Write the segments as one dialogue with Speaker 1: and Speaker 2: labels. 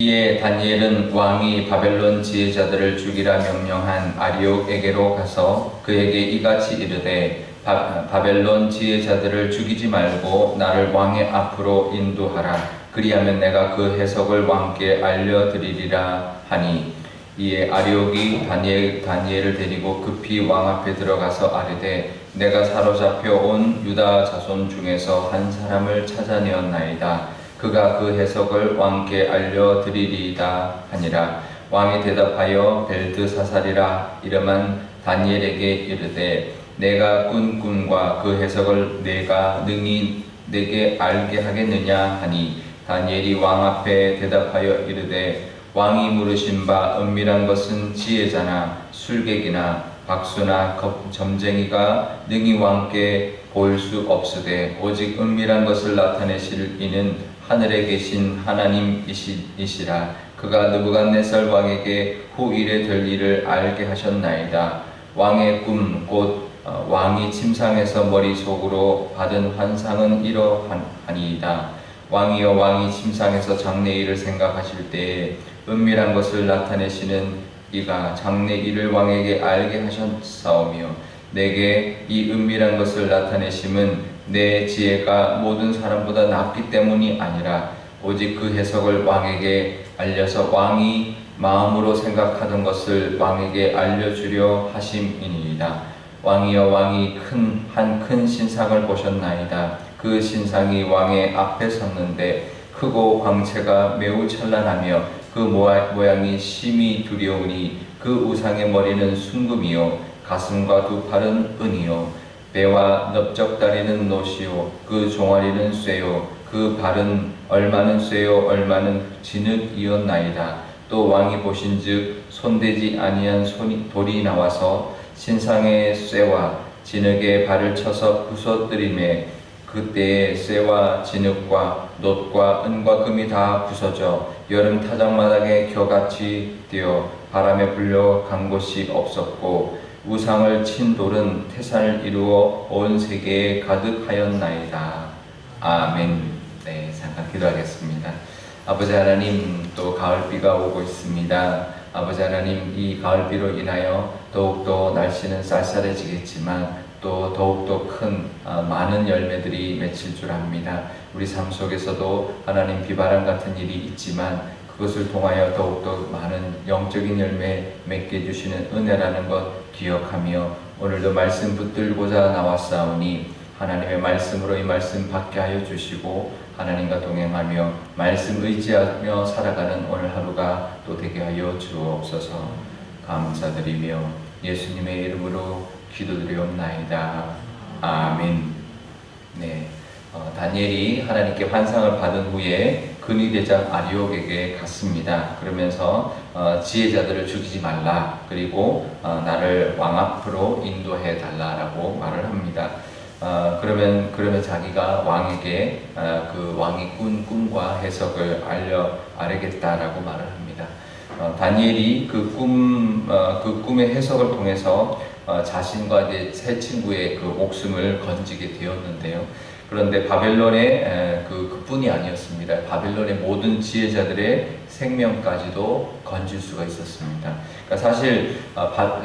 Speaker 1: 이에 다니엘은 왕이 바벨론 지혜자들을 죽이라 명령한 아리옥에게로 가서 그에게 이같이 이르되 바벨론 지혜자들을 죽이지 말고 나를 왕의 앞으로 인도하라. 그리하면 내가 그 해석을 왕께 알려드리리라 하니, 이에 아리옥이 다니엘을 데리고 급히 왕 앞에 들어가서 아뢰되 내가 사로잡혀 온 유다 자손 중에서 한 사람을 찾아내었나이다. 그가 그 해석을 왕께 알려드리리이다 하니라. 왕이 대답하여 벨드사살이라 이름한 다니엘에게 이르되 내가 꾼 꿈과 그 해석을 내가 능히 내게 알게 하겠느냐 하니, 다니엘이 왕 앞에 대답하여 이르되 왕이 물으신 바 은밀한 것은 지혜자나 술객이나 박수나 점쟁이가 능히 왕께 보일 수 없으되 오직 은밀한 것을 나타내실 이는 하늘에 계신 하나님이시라. 그가 느부갓네살 왕에게 후일에 될 일을 알게 하셨나이다. 왕의 꿈 곧 왕이 침상에서 머릿속으로 받은 환상은 이러하니이다. 왕이여, 왕이 침상에서 장래일을 생각하실 때에 은밀한 것을 나타내시는 이가 장래일을 왕에게 알게 하셨사오며, 내게 이 은밀한 것을 나타내심은 내 지혜가 모든 사람보다 낫기 때문이 아니라 오직 그 해석을 왕에게 알려서 왕이 마음으로 생각하던 것을 왕에게 알려주려 하심이니이다. 왕이여, 왕이 한 큰 신상을 보셨나이다. 그 신상이 왕의 앞에 섰는데 크고 광채가 매우 찬란하며 그 모양이 심히 두려우니 그 우상의 머리는 순금이요 가슴과 두 팔은 은이요 배와 넓적다리는 노시요 그 종아리는 쇠요 그 발은 얼마는 쇠요 얼마는 진흙이었나이다. 또 왕이 보신즉 손대지 아니한 돌이 나와서 신상의 쇠와 진흙에 발을 쳐서 부서뜨리매 그때에 쇠와 진흙과 놋과 은과 금이 다 부서져 여름 타작마당에 겨같이 되어 바람에 불려 간 곳이 없었고 우상을 친 돌은 태산을 이루어 온 세계에 가득하였나이다. 아멘. 네, 잠깐 기도하겠습니다. 아버지 하나님, 또 가을비가 오고 있습니다. 아버지 하나님, 이 가을비로 인하여 더욱더 날씨는 쌀쌀해지겠지만 또 더욱더 큰 많은 열매들이 맺힐 줄 압니다. 우리 삶 속에서도 하나님 비바람 같은 일이 있지만 그것을 통하여 더욱더 많은 영적인 열매 맺게 해주시는 은혜라는 것 기억하며 오늘도 말씀 붙들고자 나왔사오니 하나님의 말씀으로 이 말씀 받게 하여 주시고 하나님과 동행하며 말씀 의지하며 살아가는 오늘 하루가 또 되게 하여 주옵소서. 감사드리며 예수님의 이름으로 기도드리옵나이다. 아멘. 네, 다니엘이 하나님께 환상을 받은 후에 근위대장 아리옥에게 갔습니다. 그러면서 지혜자들을 죽이지 말라, 그리고 나를 왕 앞으로 인도해 달라라고 말을 합니다. 그러면 자기가 왕에게 그 왕이 꾼 꿈과 해석을 알겠다라고 말을 합니다. 다니엘이 그 꿈의 해석을 통해서 자신과 이제 세 친구의 그 목숨을 건지게 되었는데요. 그런데 바벨론의 그뿐이 아니었습니다. 바벨론의 모든 지혜자들의 생명까지도 건질 수가 있었습니다. 그러니까 사실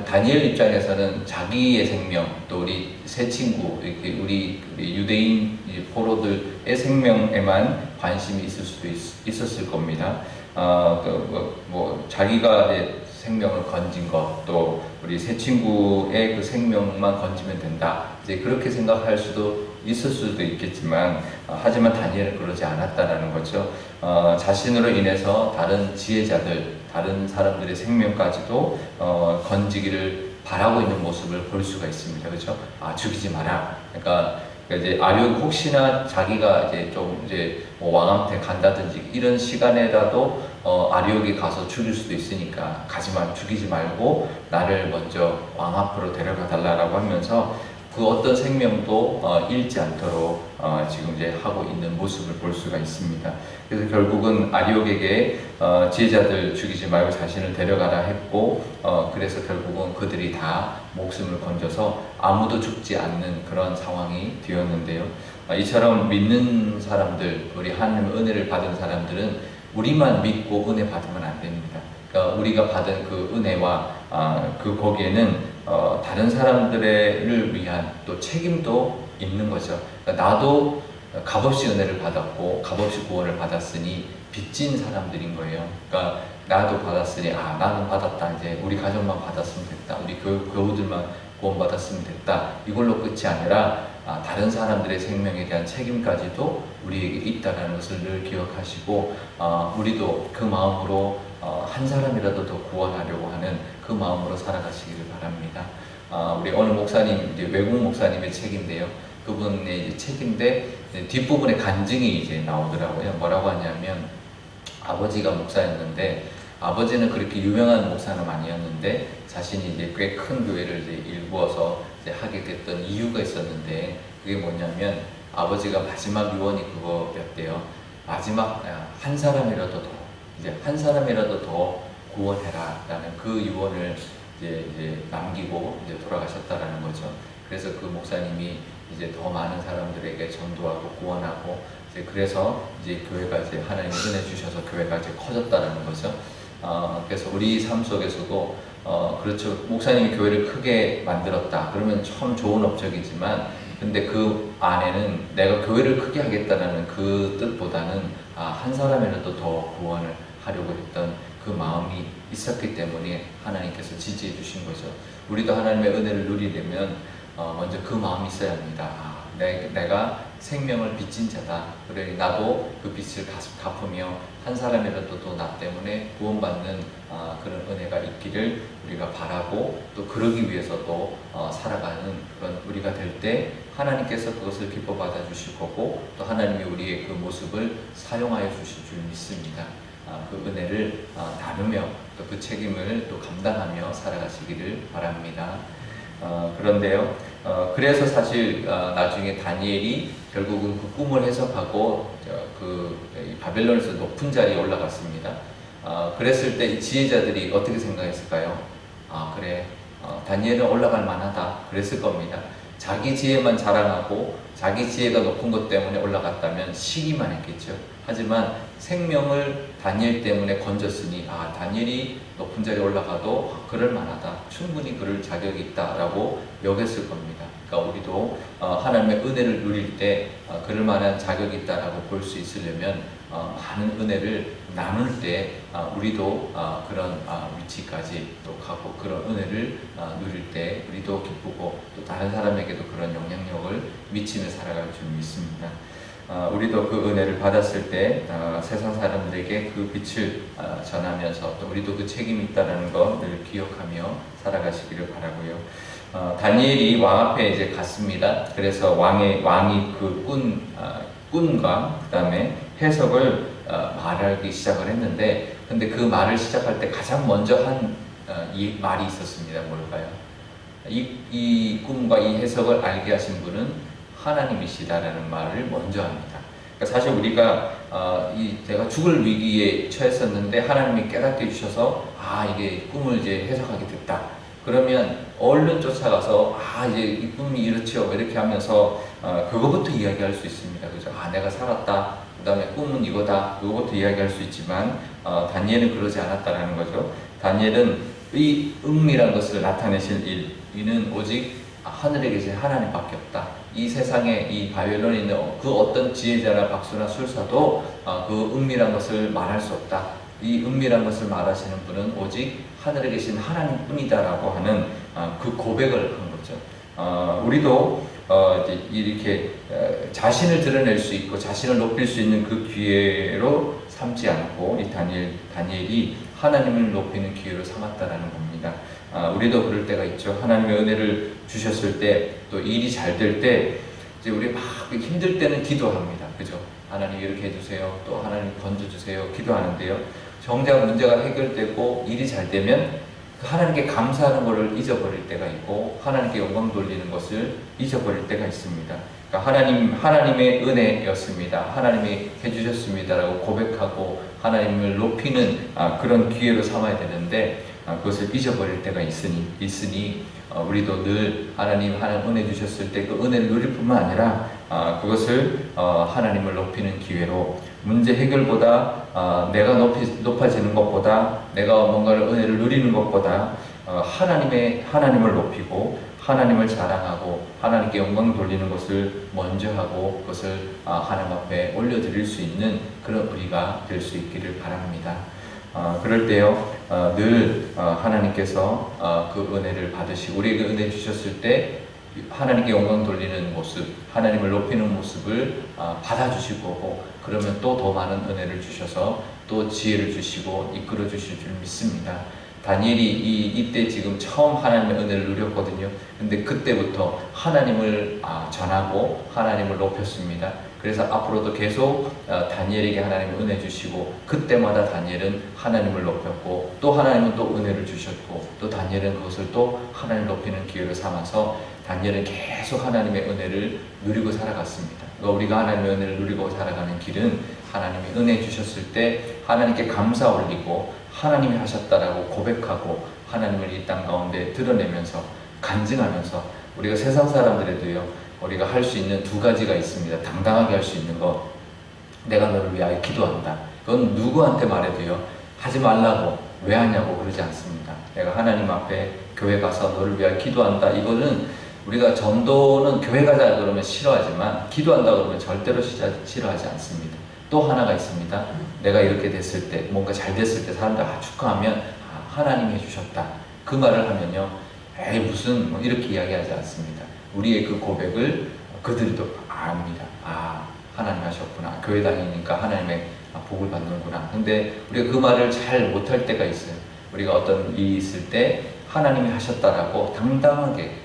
Speaker 1: 다니엘 입장에서는 자기의 생명, 또 우리 세 친구, 우리 유대인 포로들의 생명에만 관심이 있을 수도 있었을 겁니다. 자기가 이제 생명을 건진 것, 또 우리 세 친구의 그 생명만 건지면 된다, 이제 그렇게 생각할 수도 있을 수도 있겠지만 하지만 다니엘은 그러지 않았다라는 거죠. 자신으로 인해서 다른 지혜자들, 다른 사람들의 생명까지도 건지기를 바라고 있는 모습을 볼 수가 있습니다. 그렇죠? 죽이지 마라. 그러니까 이제 아리옥 혹시나 자기가 이제 왕한테 간다든지 이런 시간에라도 아리옥에 가서 죽일 수도 있으니까 죽이지 말고 나를 먼저 왕 앞으로 데려가 달라라고 하면서 그 어떤 생명도 잃지 않도록 지금 이제 하고 있는 모습을 볼 수가 있습니다. 그래서 결국은 아리옥에게 지혜자들 죽이지 말고 자신을 데려가라 했고, 그래서 결국은 그들이 다 목숨을 건져서 아무도 죽지 않는 그런 상황이 되었는데요. 이처럼 믿는 사람들, 우리 하나님의 은혜를 받은 사람들은 우리만 믿고 은혜 받으면 안 됩니다. 그러니까 우리가 받은 그 은혜와 그 거기에는 다른 사람들을 위한 또 책임도 있는 거죠. 그러니까 나도 값없이 은혜를 받았고 값없이 구원을 받았으니 빚진 사람들인 거예요. 그러니까 나도 받았으니 나는 받았다. 이제 우리 가족만 받았으면 됐다. 우리 교우들만 구원받았으면 됐다. 이걸로 끝이 아니라 다른 사람들의 생명에 대한 책임까지도 우리에게 있다는 것을 늘 기억하시고 우리도 그 마음으로 한 사람이라도 더 구원하려고 하는 그 마음으로 살아가시기를 바랍니다. 우리 오늘 목사님, 이제 외국 목사님의 책인데요. 그분의 이제 책인데 뒷부분에 간증이 이제 나오더라고요. 뭐라고 하냐면 아버지가 목사였는데 아버지는 그렇게 유명한 목사는 아니었는데 자신이 이제 꽤 큰 교회를 이제 일구어서 이제 하게 됐던 이유가 있었는데 그게 뭐냐면 아버지가 마지막 유언이 그거였대요. 마지막 한 사람이라도 더 이제 한 사람이라도 더 구원해라라는 그 유언을 이제 남기고 이제 돌아가셨다라는 거죠. 그래서 그 목사님이 이제 더 많은 사람들에게 전도하고 구원하고 이제 그래서 이제 교회가 이제 하나님의 은혜 주셔서 교회가 이제 커졌다라는 거죠. 그래서 우리 삶 속에서도 그렇죠. 목사님이 교회를 크게 만들었다. 그러면 참 좋은 업적이지만 근데 그 안에는 내가 교회를 크게 하겠다라는 그 뜻보다는 한 사람이라도 더 구원을 하려고 했던 그 마음이 있었기 때문에 하나님께서 지지해 주신 거죠. 우리도 하나님의 은혜를 누리려면 먼저 그 마음이 있어야 합니다. 내가 생명을 빚진 자다. 그러니 나도 그 빚을 갚으며 한 사람이라도 또 나 때문에 구원받는 그런 은혜가 있기를 우리가 바라고 또 그러기 위해서 또 살아가는 그런 우리가 될 때 하나님께서 그것을 기뻐 받아 주실 거고 또 하나님이 우리의 그 모습을 사용하여 주실 줄 믿습니다. 그 은혜를 나누며 또 그 책임을 또 감당하며 살아가시기를 바랍니다. 그런데요, 그래서 사실 나중에 다니엘이 결국은 그 꿈을 해석하고 그 바벨론에서 높은 자리에 올라갔습니다. 그랬을 때 이 지혜자들이 어떻게 생각했을까요? 그래, 다니엘은 올라갈 만하다. 그랬을 겁니다. 자기 지혜만 자랑하고 자기 지혜가 높은 것 때문에 올라갔다면 시기만 했겠죠. 하지만 생명을 다니엘 때문에 건졌으니 다니엘이 높은 자리에 올라가도 그럴 만하다. 충분히 그럴 자격이 있다라고 여겼을 겁니다. 그러니까 우리도 하나님의 은혜를 누릴 때 그럴 만한 자격이 있다라고 볼 수 있으려면 많은 은혜를 나눌 때 우리도 그런 위치까지 또 가고 그런 은혜를 누릴 때 우리도 기쁘고 또 다른 사람에게도 그런 영향력을 미치며 살아갈 줄 믿습니다. 우리도 그 은혜를 받았을 때 세상 사람들에게 그 빛을 전하면서 또 우리도 그 책임이 있다는 것 늘 기억하며 살아가시기를 바라고요. 다니엘이 왕 앞에 이제 갔습니다. 그래서 왕이 그 꾼과 그 다음에 해석을 말하기 시작을 했는데, 근데 그 말을 시작할 때 가장 먼저 한 이 말이 있었습니다. 뭘까요? 이 꿈과 이 해석을 알게 하신 분은 하나님이시다라는 말을 먼저 합니다. 그러니까 사실 우리가 내가 죽을 위기에 처했었는데 하나님이 깨닫게 해주셔서 이게 꿈을 이제 해석하게 됐다. 그러면 얼른 쫓아가서 이제 이 꿈이 이렇지요 이렇게 하면서 그거부터 이야기할 수 있습니다. 그죠? 내가 살았다. 그 다음에 꿈은 이거다. 그거부터 이야기할 수 있지만 다니엘은 그러지 않았다라는 거죠. 다니엘은 이 은밀한 것을 나타내실 이는 오직 하늘에 계신 하나님밖에 없다. 이 세상에 이 바벨론에 있는 그 어떤 지혜자나 박수나 술사도 그 은밀한 것을 말할 수 없다. 이 은밀한 것을 말하시는 분은 오직 하늘에 계신 하나님뿐이다라고 하는 그 고백을 한 거죠. 우리도 이렇게 자신을 드러낼 수 있고 자신을 높일 수 있는 그 기회로 삼지 않고 이 다니엘이 하나님을 높이는 기회로 삼았다라는 겁니다. 우리도 그럴 때가 있죠. 하나님의 은혜를 주셨을 때 또 일이 잘 될 때 이제 우리 막 힘들 때는 기도합니다. 그죠? 하나님 이렇게 해주세요. 또 하나님 건져주세요. 기도하는데요. 정작 문제가 해결되고 일이 잘 되면 하나님께 감사하는 것을 잊어버릴 때가 있고 하나님께 영광 돌리는 것을 잊어버릴 때가 있습니다. 그러니까 하나님의 은혜였습니다. 하나님이 해주셨습니다라고 고백하고 하나님을 높이는 그런 기회로 삼아야 되는데 그것을 잊어버릴 때가 있으니 우리도 늘 하나님 은혜 주셨을 때 그 은혜를 누릴 뿐만 아니라 그것을 하나님을 높이는 기회로 문제 해결보다 내가 높아지는 것보다, 내가 뭔가를 은혜를 누리는 것보다 하나님을 높이고 하나님을 자랑하고 하나님께 영광 돌리는 것을 먼저 하고 그것을 하나님 앞에 올려드릴 수 있는 그런 우리가 될 수 있기를 바랍니다. 그럴 때요, 늘 하나님께서 그 은혜를 받으시고 우리에게 은혜 주셨을 때 하나님께 영광 돌리는 모습, 하나님을 높이는 모습을 받아주실 거고, 그러면 또 더 많은 은혜를 주셔서 또 지혜를 주시고 이끌어 주실 줄 믿습니다. 다니엘이 이때 지금 처음 하나님의 은혜를 누렸거든요. 근데 그때부터 하나님을 전하고 하나님을 높였습니다. 그래서 앞으로도 계속 다니엘에게 하나님의 은혜 주시고, 그때마다 다니엘은 하나님을 높였고, 또 하나님은 또 은혜를 주셨고, 또 다니엘은 그것을 또 하나님 높이는 기회로 삼아서 다니엘은 계속 하나님의 은혜를 누리고 살아갔습니다. 그러니까 우리가 하나님의 은혜를 누리고 살아가는 길은 하나님이 은혜 주셨을 때 하나님께 감사 올리고 하나님이 하셨다라고 고백하고 하나님을 이 땅 가운데 드러내면서 간증하면서, 우리가 세상 사람들에도요, 우리가 할 수 있는 두 가지가 있습니다. 당당하게 할 수 있는 것, 내가 너를 위하여 기도한다. 그건 누구한테 말해도요, 하지 말라고, 왜 하냐고 그러지 않습니다. 내가 하나님 앞에 교회 가서 너를 위하여 기도한다. 이거는 우리가 전도는 교회 가자 그러면 싫어하지만 기도한다 그러면 절대로 싫어하지 않습니다. 또 하나가 있습니다. 내가 이렇게 됐을 때, 뭔가 잘 됐을 때 사람들 축하하면 하나님이 해주셨다. 그 말을 하면요, 에이 무슨 이렇게 이야기하지 않습니다. 우리의 그 고백을 그들도 압니다. 하나님 하셨구나. 교회 다니니까 하나님의 복을 받는구나. 근데 우리가 그 말을 잘 못할 때가 있어요. 우리가 어떤 일이 있을 때 하나님이 하셨다라고 당당하게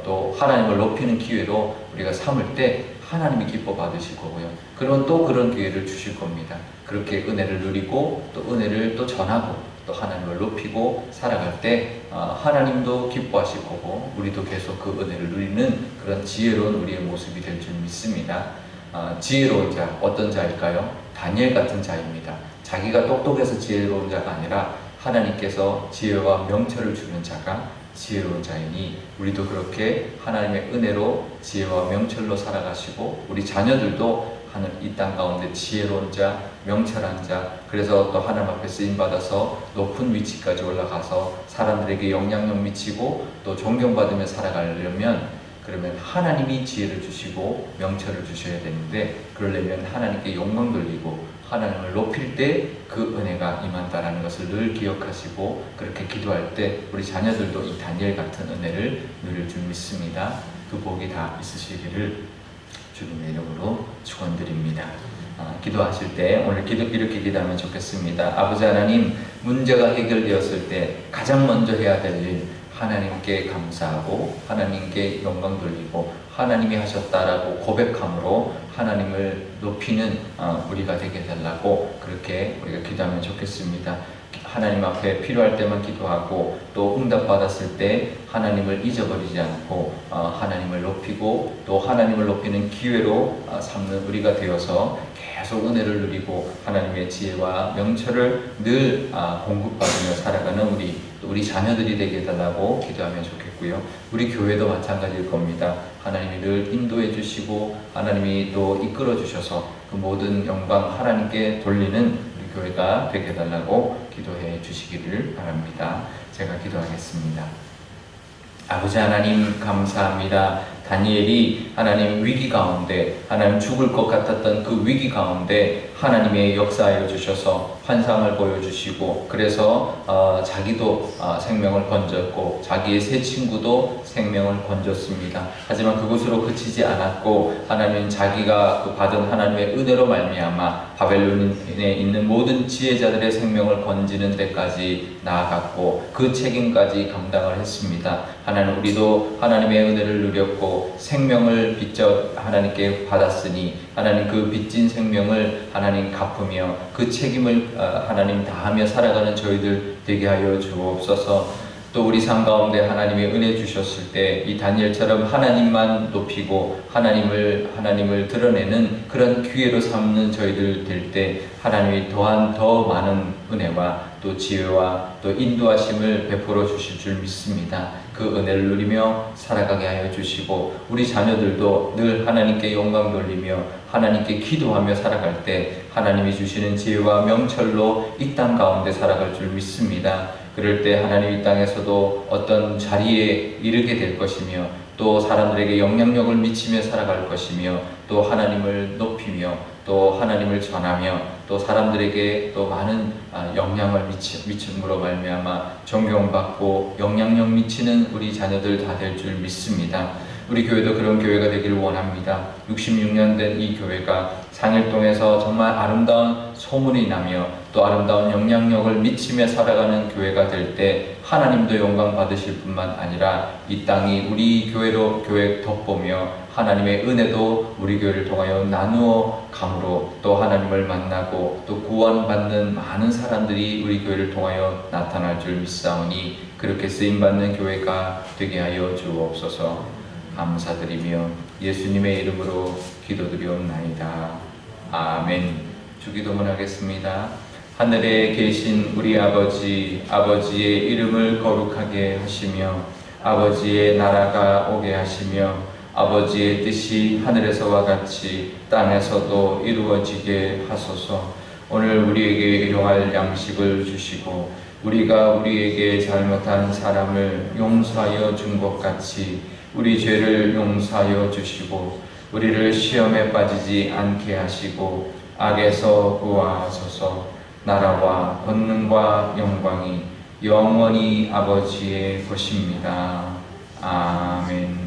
Speaker 1: 또 하나님을 높이는 기회로 우리가 삼을 때 하나님이 기뻐 받으실 거고요. 그러면 또 그런 기회를 주실 겁니다. 그렇게 은혜를 누리고 또 은혜를 또 전하고 또 하나님을 높이고 살아갈 때 하나님도 기뻐하실 거고, 우리도 계속 그 은혜를 누리는 그런 지혜로운 우리의 모습이 될 줄 믿습니다. 지혜로운 자, 어떤 자일까요? 다니엘 같은 자입니다. 자기가 똑똑해서 지혜로운 자가 아니라 하나님께서 지혜와 명철을 주는 자가 지혜로운 자이니, 우리도 그렇게 하나님의 은혜로 지혜와 명철로 살아가시고, 우리 자녀들도 하늘 이 땅 가운데 지혜로운 자, 명철한 자, 그래서 또 하나님 앞에 쓰임받아서 높은 위치까지 올라가서 사람들에게 영향력 미치고 또 존경받으며 살아가려면, 그러면 하나님이 지혜를 주시고 명철을 주셔야 되는데, 그러려면 하나님께 영광 돌리고 하나님을 높일 때 그 은혜가 임한다라는 것을 늘 기억하시고, 그렇게 기도할 때 우리 자녀들도 이 다니엘 같은 은혜를 누릴 줄 믿습니다. 그 복이 다 있으시기를 주님의 이름으로 축원드립니다. 기도하실 때 오늘 이렇게 기도하면 좋겠습니다. 아버지 하나님, 문제가 해결되었을 때 가장 먼저 해야 될 일, 하나님께 감사하고 하나님께 영광 돌리고 하나님이 하셨다라고 고백함으로 하나님을 높이는 우리가 되게 해달라고 그렇게 우리가 기도하면 좋겠습니다. 하나님 앞에 필요할 때만 기도하고 또 응답받았을 때 하나님을 잊어버리지 않고 하나님을 높이고 또 하나님을 높이는 기회로 삼는 우리가 되어서 계속 은혜를 누리고 하나님의 지혜와 명철을 늘 공급받으며 살아가는 우리 자녀들이 되게 해달라고 기도하면 좋겠고요. 우리 교회도 마찬가지일 겁니다. 하나님이 늘 인도해 주시고 하나님이 또 이끌어 주셔서 그 모든 영광 하나님께 돌리는 우리 교회가 되게 해달라고 기도해 주시기를 바랍니다. 제가 기도하겠습니다. 아버지 하나님, 감사합니다. 다니엘이 하나님 위기 가운데, 하나님 죽을 것 같았던 그 위기 가운데 하나님의 역사하여 주셔서 환상을 보여주시고, 그래서 자기도 생명을 건졌고 자기의 세 친구도 생명을 건졌습니다. 하지만 그것으로 그치지 않았고 하나님은 자기가 그 받은 하나님의 은혜로 말미암아 바벨론에 있는 모든 지혜자들의 생명을 건지는 데까지 나아갔고 그 책임까지 감당을 했습니다. 하나님, 우리도 하나님의 은혜를 누렸고 생명을 빚져 하나님께 받았으니 하나님 그 빚진 생명을 하나님 갚으며 그 책임을 하나님 다하며 살아가는 저희들 되게 하여 주옵소서. 또 우리 삶 가운데 하나님의 은혜 주셨을 때 이 다니엘처럼 하나님만 높이고 하나님을 드러내는 그런 기회로 삼는 저희들 될 때 하나님이 또한 더 많은 은혜와 또 지혜와 또 인도하심을 베풀어 주실 줄 믿습니다. 그 은혜를 누리며 살아가게 하여 주시고 우리 자녀들도 늘 하나님께 영광 돌리며 하나님께 기도하며 살아갈 때 하나님이 주시는 지혜와 명철로 이 땅 가운데 살아갈 줄 믿습니다. 그럴 때 하나님 이 땅에서도 어떤 자리에 이르게 될 것이며 또 사람들에게 영향력을 미치며 살아갈 것이며 또 하나님을 높이며 또 하나님을 전하며 또 사람들에게 또 많은 영향을 미침으로 말미암아 존경받고 영향력 미치는 우리 자녀들 다 될 줄 믿습니다. 우리 교회도 그런 교회가 되기를 원합니다. 66년 된 이 교회가 상일동에서 정말 아름다운 소문이 나며 또 아름다운 영향력을 미치며 살아가는 교회가 될 때 하나님도 영광 받으실 뿐만 아니라 이 땅이 우리 교회 덮보며 하나님의 은혜도 우리 교회를 통하여 나누어 감으로 또 하나님을 만나고 또 구원받는 많은 사람들이 우리 교회를 통하여 나타날 줄 믿사오니 그렇게 쓰임받는 교회가 되게 하여 주옵소서. 감사드리며 예수님의 이름으로 기도드리옵나이다. 아멘. 주기도문 하겠습니다. 하늘에 계신 우리 아버지의 이름을 거룩하게 하시며 아버지의 나라가 오게 하시며 아버지의 뜻이 하늘에서와 같이 땅에서도 이루어지게 하소서. 오늘 우리에게 일용할 양식을 주시고 우리가 우리에게 잘못한 사람을 용서하여 준 것 같이 우리 죄를 용서하여 주시고 우리를 시험에 빠지지 않게 하시고 악에서 구하소서. 나라와 권능과 영광이 영원히 아버지의 것입니다. 아멘.